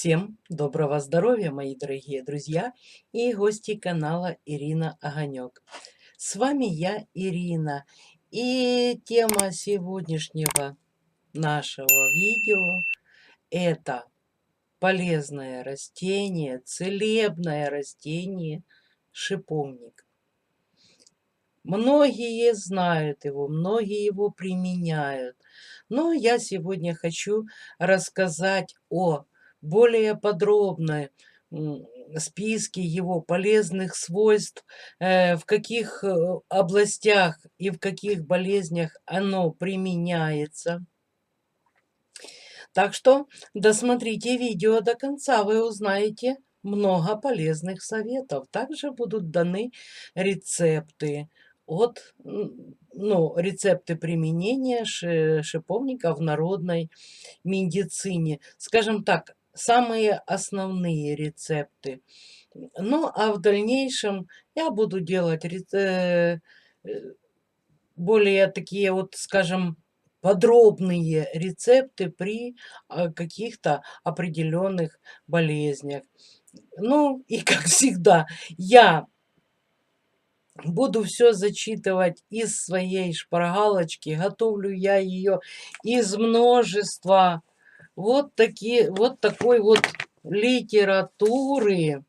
Всем доброго здоровья, мои дорогие друзья и гости канала Ирина Огонек. С вами я, Ирина, и тема сегодняшнего нашего видео — это полезное растение, целебное растение шиповник. Многие знают его, многие его применяют, но я сегодня хочу рассказать о более подробном списке его полезных свойств, в каких областях и в каких болезнях оно применяется. Так что досмотрите видео до конца, вы узнаете много полезных советов. Также будут даны рецепты рецепты применения шиповника в народной медицине. Скажем так, самые основные рецепты. Ну, а в дальнейшем я буду делать более такие вот, скажем, подробные рецепты при каких-то определенных болезнях. Ну и как всегда, я буду все зачитывать из своей шпаргалочки. Готовлю я ее из множества вот такой вот литературы.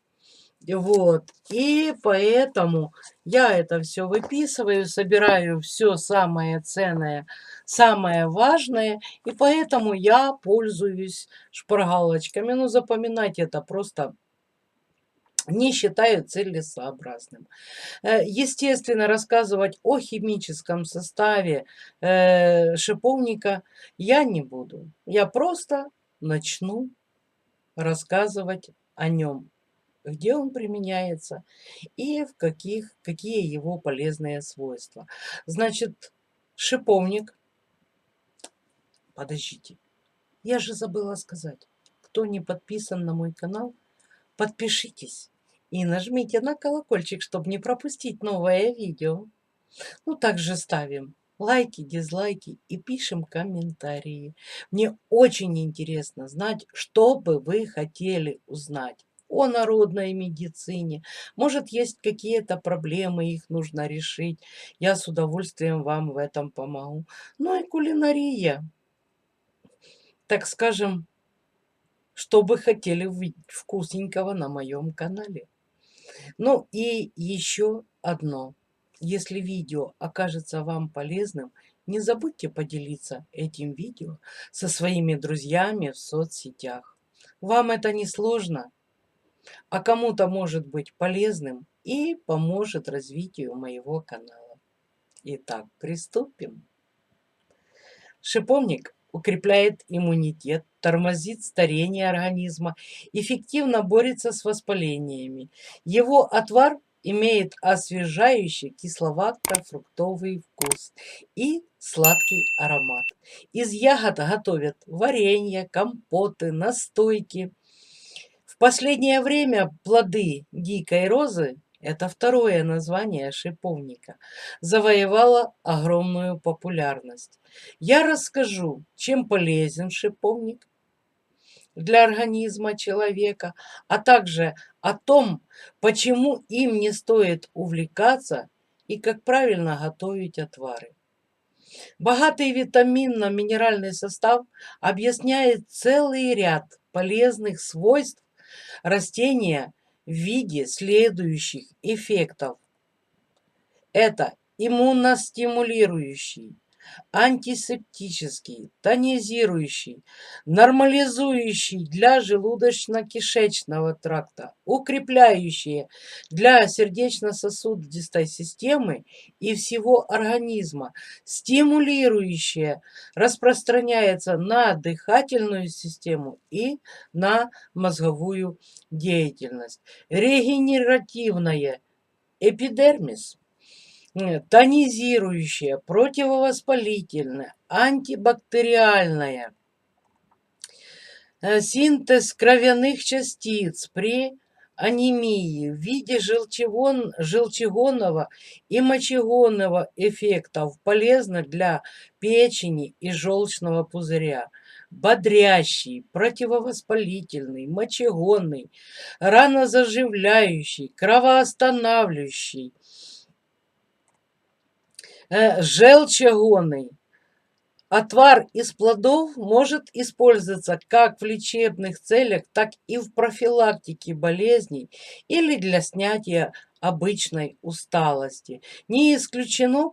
Вот. И поэтому я это все выписываю, собираю все самое ценное, самое важное, и поэтому я пользуюсь шпаргалочками. Ну, запоминать это просто не считаю целесообразным. Естественно, рассказывать о химическом составе шиповника я не буду. Я просто начну рассказывать о нем, где он применяется и какие его полезные свойства. Значит, шиповник. Подождите, я же забыла сказать. Кто не подписан на мой канал, подпишитесь и нажмите на колокольчик, чтобы не пропустить новое видео. Ну, также ставим лайки, дизлайки и пишем комментарии. Мне очень интересно знать, что бы вы хотели узнать о народной медицине. Может, есть какие-то проблемы, их нужно решить. Я с удовольствием вам в этом помогу. Ну и кулинария. Так скажем, что бы хотели увидеть вкусненького на моем канале. Ну и еще одно. Если видео окажется вам полезным, не забудьте поделиться этим видео со своими друзьями в соцсетях. Вам это не сложно, а кому-то может быть полезным и поможет развитию моего канала. Итак, приступим. Шиповник укрепляет иммунитет, тормозит старение организма, эффективно борется с воспалениями. Его отвар имеет освежающий кисловато-фруктовый вкус и сладкий аромат. Из ягод готовят варенье, компоты, настойки. В последнее время плоды дикой розы, это второе название шиповника, завоевало огромную популярность. Я расскажу, чем полезен шиповник для организма человека, а также о том, почему им не стоит увлекаться и как правильно готовить отвары. Богатый витаминно-минеральный состав объясняет целый ряд полезных свойств растения в виде следующих эффектов. Это иммуностимулирующий, антисептический, тонизирующий, нормализующий для желудочно-кишечного тракта, укрепляющие для сердечно-сосудистой системы и всего организма, стимулирующее, распространяется на дыхательную систему и на мозговую деятельность, регенеративное, эпидермис, тонизирующее, противовоспалительное, антибактериальное, синтез кровяных частиц при анемии в виде желчегонного и мочегонного эффектов, полезно для печени и желчного пузыря, бодрящий, противовоспалительный, мочегонный, ранозаживляющий, кровоостанавливающий, желчегонный. Отвар из плодов может использоваться как в лечебных целях, так и в профилактике болезней или для снятия обычной усталости. Не исключено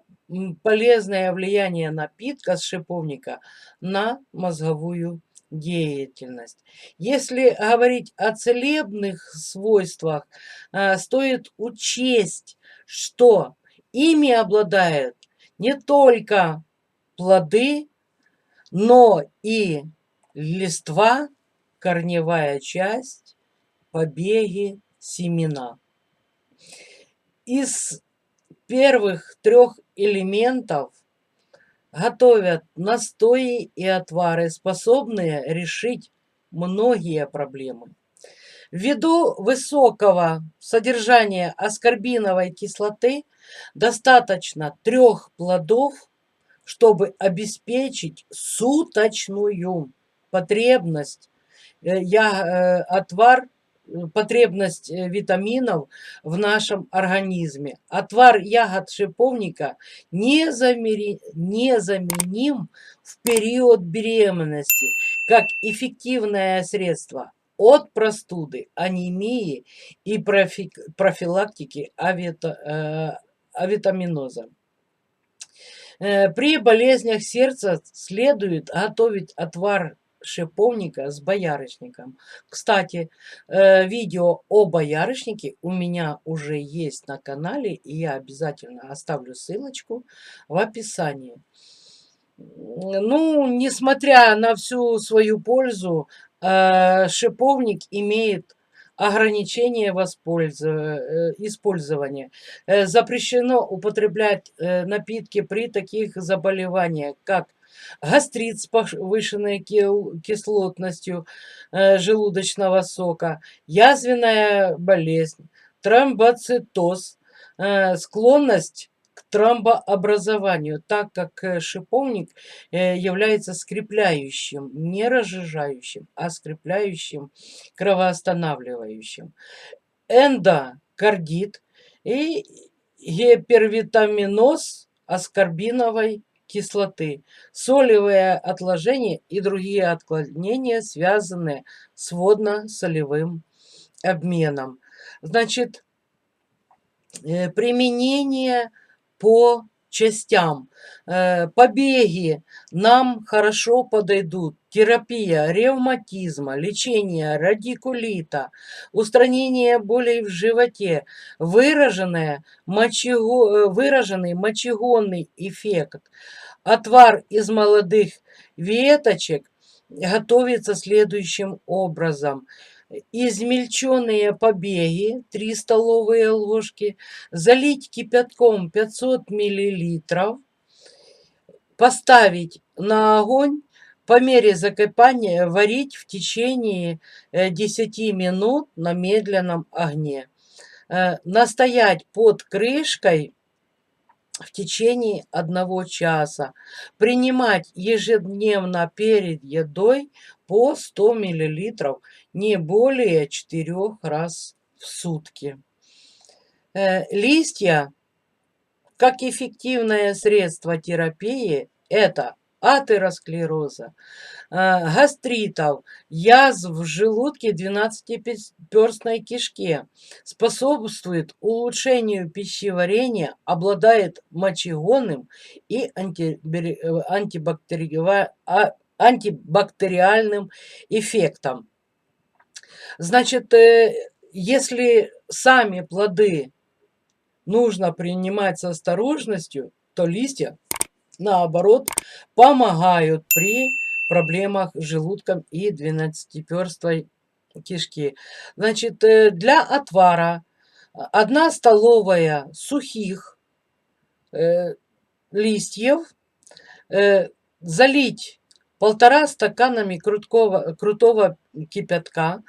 полезное влияние напитка с шиповника на мозговую деятельность. Если говорить о целебных свойствах, стоит учесть, что ими обладают не только плоды, но и листва, корневая часть, побеги, семена. Из первых трех элементов готовят настои и отвары, способные решить многие проблемы. Ввиду высокого содержания аскорбиновой кислоты достаточно 3 плодов, чтобы обеспечить суточную потребность отвар, потребность витаминов в нашем организме. Отвар ягод шиповника незаменим в период беременности как эффективное средство от простуды, анемии и профилактики авитаминоза. При болезнях сердца следует готовить отвар шиповника с боярышником. Кстати, видео о боярышнике у меня уже есть на канале, и я обязательно оставлю ссылочку в описании. Ну, несмотря на всю свою пользу, шиповник имеет ограничение использования. Запрещено употреблять напитки при таких заболеваниях, как гастрит с повышенной кислотностью желудочного сока, язвенная болезнь, тромбоцитоз, склонность к тромбообразованию, так как шиповник является скрепляющим, не разжижающим, а скрепляющим, кровоостанавливающим. Эндокардит и гипервитаминоз аскорбиновой кислоты, солевые отложения и другие отклонения, связанные с водно-солевым обменом. Значит, применение по частям. Побеги нам хорошо подойдут. Терапия ревматизма, лечение радикулита, устранение болей в животе, выраженный мочегонный эффект. Отвар из молодых веточек готовится следующим образом. Измельченные побеги 3 столовые ложки, залить кипятком 500 мл, поставить на огонь, по мере закипания варить в течение 10 минут на медленном огне. Настоять под крышкой в течение 1 часа. Принимать ежедневно перед едой по 100 мл, не более 4 раз в сутки. Листья, как эффективное средство терапии, это атеросклероза, гастритов, язв в желудке, 12-перстной кишке, способствует улучшению пищеварения, обладает мочегонным и антибактериальным эффектом. Значит, если сами плоды нужно принимать с осторожностью, то листья, наоборот, помогают при проблемах с желудком и 12-перстной кишки. Значит, для отвара 1 столовая сухих листьев, залить 1,5 стаканами крутого кипятка,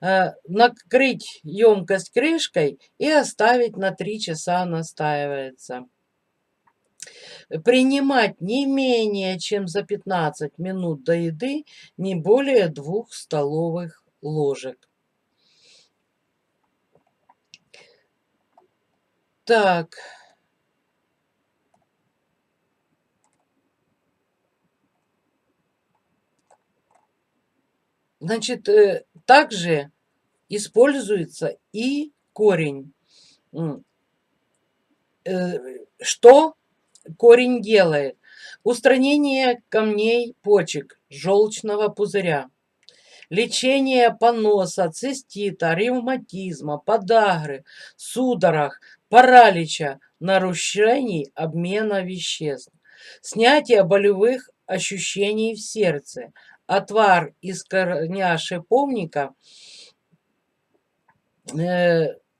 накрыть емкость крышкой и оставить на 3 часа настаивается. Принимать не менее чем за 15 минут до еды, не более 2 столовых ложек. Так, значит, также используется и корень. М, э, Что корень делает? Устранение камней почек, желчного пузыря, лечение поноса, цистита, ревматизма, подагры, судорог, паралича, нарушений обмена веществ, снятие болевых ощущений в сердце. Отвар из корня шиповника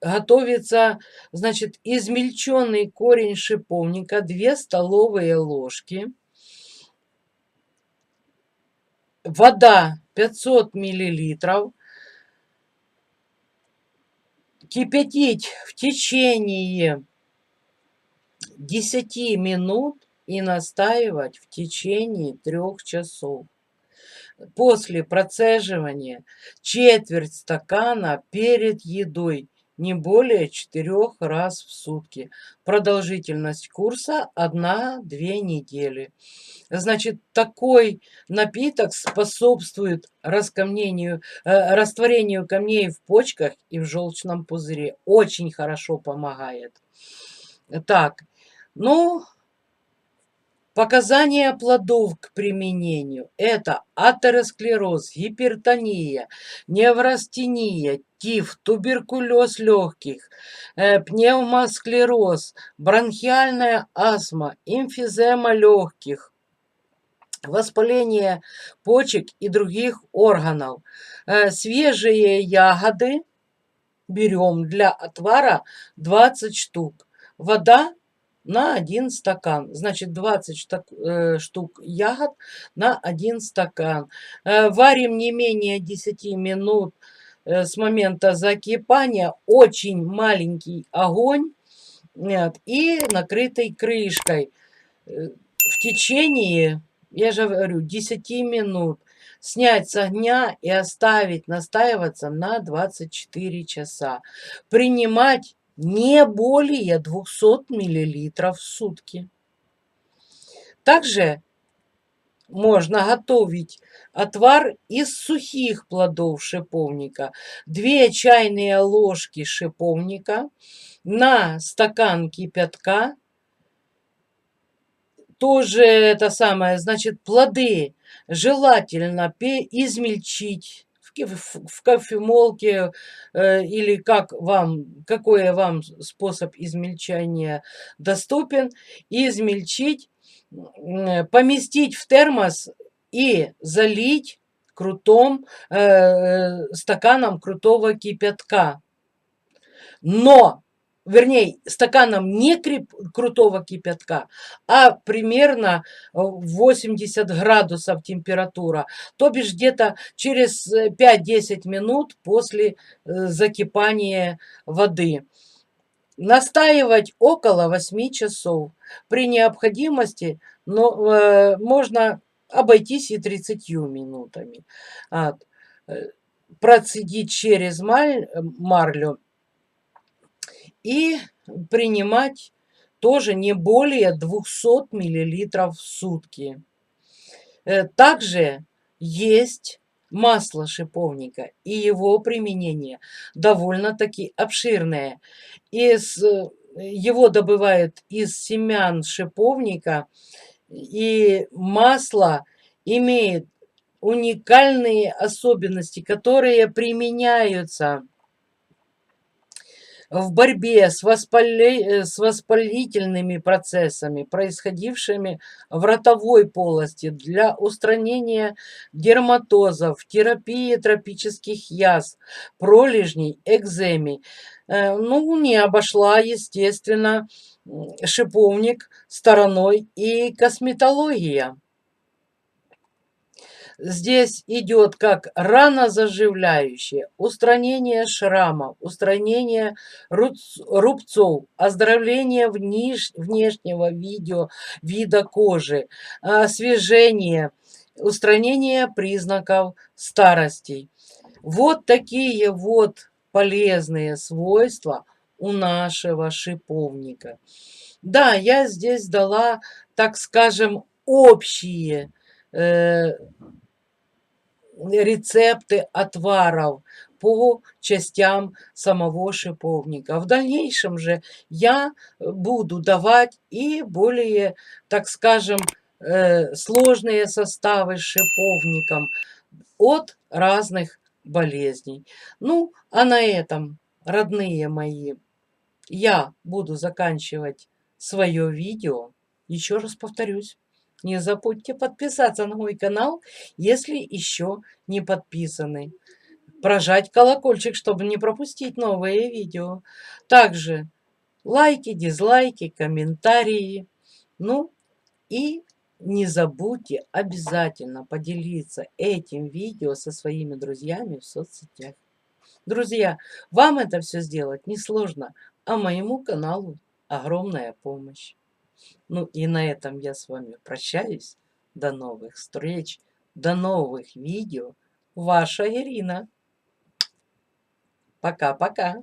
готовится, значит, измельченный корень шиповника, 2 столовые ложки, вода 500 миллилитров, кипятить в течение 10 минут и настаивать в течение 3 часов. После процеживания четверть стакана перед едой, не более 4 раз в сутки. Продолжительность курса 1-2 недели. Значит, такой напиток способствует растворению камней в почках и в желчном пузыре. Очень хорошо помогает. Так, ну, показания плодов к применению. Это атеросклероз, гипертония, неврастения, тиф, туберкулез легких, пневмосклероз, бронхиальная астма, эмфизема легких, воспаление почек и других органов. Свежие ягоды берем для отвара 20 штук. Вода на 1 стакан. Значит, 20 штук ягод на 1 стакан. Варим не менее 10 минут с момента закипания. Очень маленький огонь. И накрытой крышкой. В течение, я же говорю, 10 минут снять с огня и оставить настаиваться на 24 часа. Принимать не более 200 миллилитров в сутки. Также можно готовить отвар из сухих плодов шиповника. 2 чайные ложки шиповника на стакан кипятка. Тоже это самое, значит, плоды желательно измельчить в кофемолке или какой вам способ измельчания доступен, измельчить, поместить в термос и залить стаканом крутого кипятка. Но, вернее, стаканом не крутого кипятка, а примерно 80 градусов температура. То бишь где-то через 5-10 минут после закипания воды. Настаивать около 8 часов. При необходимости можно обойтись и 30 минутами. Процедить через марлю и принимать тоже не более 200 миллилитров в сутки. Также есть масло шиповника, и его применение довольно-таки обширное. Его добывают из семян шиповника, и масло имеет уникальные особенности, которые применяются в борьбе с воспалительными процессами, происходившими в ротовой полости, для устранения дерматозов, терапии тропических язв, пролежней, экземе. Ну, не обошла, естественно, шиповник стороной и косметология. Здесь идет как ранозаживляющее, устранение шрамов, устранение рубцов, оздоровление внешнего вида кожи, освежение, устранение признаков старости. Вот такие вот полезные свойства у нашего шиповника. Да, я здесь дала, так скажем, общие рецепты отваров по частям самого шиповника. В дальнейшем же я буду давать и более, так скажем, сложные составы с шиповником от разных болезней. Ну, а на этом, родные мои, я буду заканчивать свое видео. Еще раз повторюсь, не забудьте подписаться на мой канал, если еще не подписаны. Прожать колокольчик, чтобы не пропустить новые видео. Также лайки, дизлайки, комментарии. Ну и не забудьте обязательно поделиться этим видео со своими друзьями в соцсетях. Друзья, вам это все сделать несложно, а моему каналу огромная помощь. Ну и на этом я с вами прощаюсь. До новых встреч, до новых видео. Ваша Ирина. Пока-пока.